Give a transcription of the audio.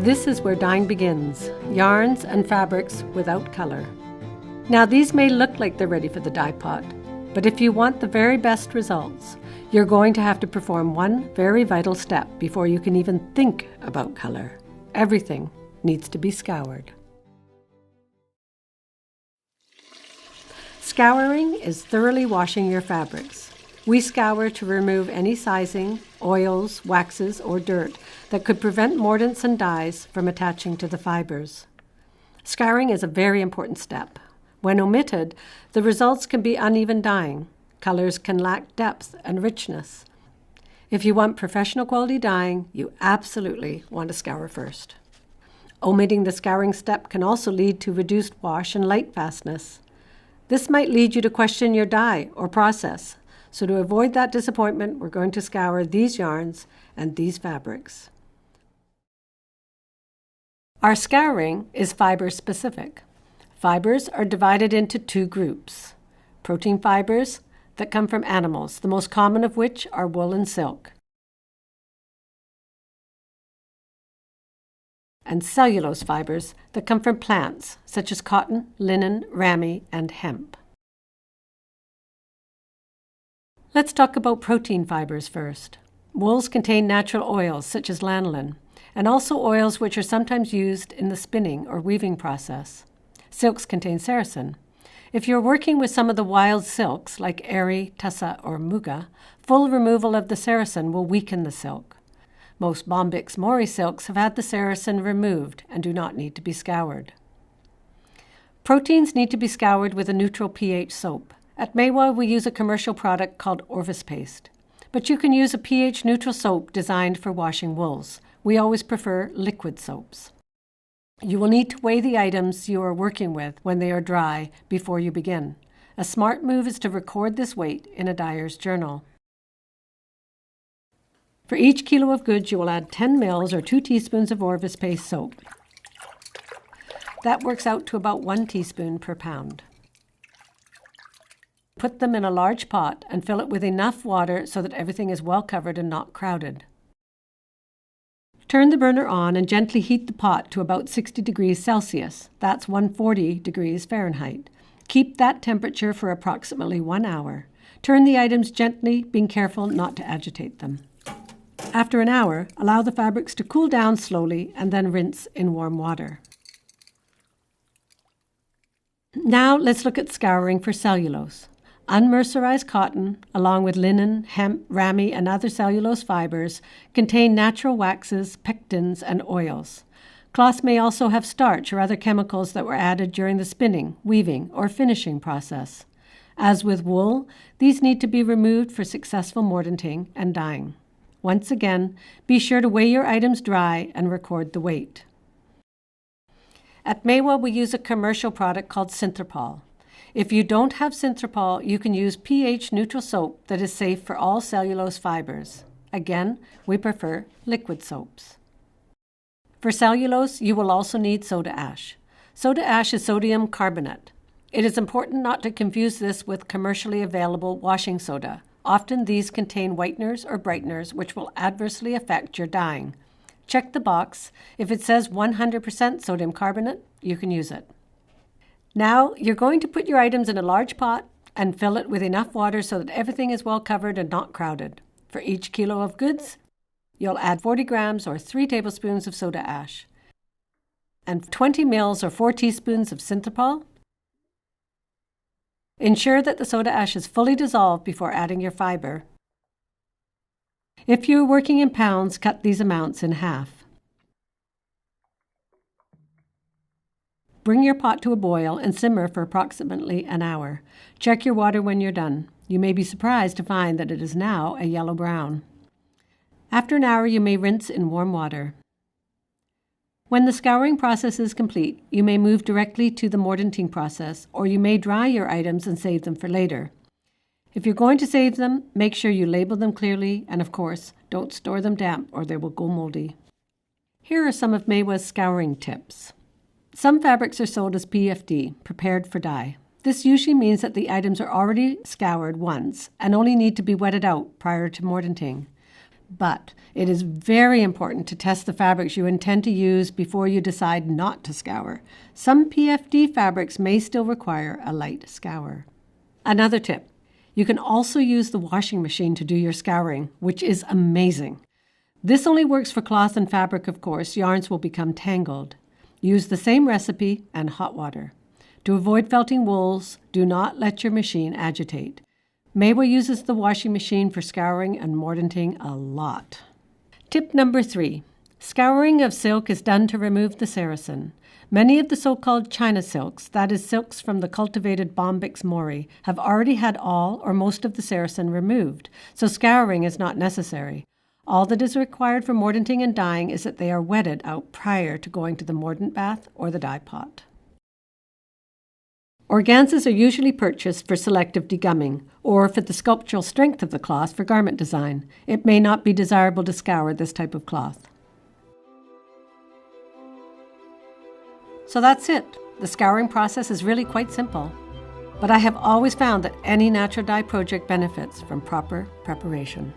This is where dyeing begins, yarns and fabrics without color. Now these may look like they're ready for the dye pot, but if you want the very best results, you're going to have to perform one very vital step before you can even think about color. Everything needs to be scoured. Scouring is thoroughly washing your fabrics. We scour to remove any sizing, oils, waxes, or dirt that could prevent mordants and dyes from attaching to the fibers. Scouring is a very important step. When omitted, the results can be uneven dyeing. Colors can lack depth and richness. If you want professional quality dyeing, you absolutely want to scour first. Omitting the scouring step can also lead to reduced wash and light fastness. This might lead you to question your dye or process. So to avoid that disappointment, we're going to scour these yarns and these fabrics. Our scouring is fiber specific. Fibers are divided into two groups. Protein fibers that come from animals, the most common of which are wool and silk. And cellulose fibers that come from plants, such as cotton, linen, ramie, and hemp. Let's talk about protein fibers first. Wools contain natural oils such as lanolin, and also oils which are sometimes used in the spinning or weaving process. Silks contain sericin. If you're working with some of the wild silks like eri, tussa, or muga, full removal of the sericin will weaken the silk. Most Bombyx mori silks have had the sericin removed and do not need to be scoured. Proteins need to be scoured with a neutral pH soap. At Maywa, we use a commercial product called Orvis paste, but you can use a pH-neutral soap designed for washing wools. We always prefer liquid soaps. You will need to weigh the items you are working with when they are dry before you begin. A smart move is to record this weight in a dyer's journal. For each kilo of goods, you will add 10 ml or 2 teaspoons of Orvis paste soap. That works out to about 1 teaspoon per pound. Put them in a large pot and fill it with enough water so that everything is well covered and not crowded. Turn the burner on and gently heat the pot to about 60 degrees Celsius. That's 140 degrees Fahrenheit. Keep that temperature for approximately 1 hour. Turn the items gently, being careful not to agitate them. After an hour, allow the fabrics to cool down slowly and then rinse in warm water. Now let's look at scouring for cellulose. Unmercerized cotton, along with linen, hemp, ramie, and other cellulose fibers, contain natural waxes, pectins, and oils. Cloths may also have starch or other chemicals that were added during the spinning, weaving, or finishing process. As with wool, these need to be removed for successful mordanting and dyeing. Once again, be sure to weigh your items dry and record the weight. At Maywa, we use a commercial product called Synthropol. If you don't have Synthropol, you can use pH-neutral soap that is safe for all cellulose fibers. Again, we prefer liquid soaps. For cellulose, you will also need soda ash. Soda ash is sodium carbonate. It is important not to confuse this with commercially available washing soda. Often these contain whiteners or brighteners which will adversely affect your dyeing. Check the box. If it says 100% sodium carbonate, you can use it. Now, you're going to put your items in a large pot and fill it with enough water so that everything is well covered and not crowded. For each kilo of goods, you'll add 40 grams or 3 tablespoons of soda ash and 20 ml or 4 teaspoons of Synthropol. Ensure that the soda ash is fully dissolved before adding your fiber. If you're working in pounds, cut these amounts in half. Bring your pot to a boil and simmer for approximately an hour. Check your water when you're done. You may be surprised to find that it is now a yellow-brown. After an hour, you may rinse in warm water. When the scouring process is complete, you may move directly to the mordanting process, or you may dry your items and save them for later. If you're going to save them, make sure you label them clearly, and of course, don't store them damp or they will go moldy. Here are some of Maywa's scouring tips. Some fabrics are sold as PFD, prepared for dye. This usually means that the items are already scoured once and only need to be wetted out prior to mordanting. But it is very important to test the fabrics you intend to use before you decide not to scour. Some PFD fabrics may still require a light scour. Another tip, you can also use the washing machine to do your scouring, which is amazing. This only works for cloth and fabric, of course. Yarns will become tangled. Use the same recipe and hot water. To avoid felting wools, do not let your machine agitate. Mawa uses the washing machine for scouring and mordanting a lot. Tip number 3. Scouring of silk is done to remove the sericin. Many of the so-called China silks, that is silks from the cultivated Bombyx mori, have already had all or most of the sericin removed, so scouring is not necessary. All that is required for mordanting and dyeing is that they are wetted out prior to going to the mordant bath or the dye pot. Organzas are usually purchased for selective degumming or for the sculptural strength of the cloth for garment design. It may not be desirable to scour this type of cloth. So that's it. The scouring process is really quite simple. But I have always found that any natural dye project benefits from proper preparation.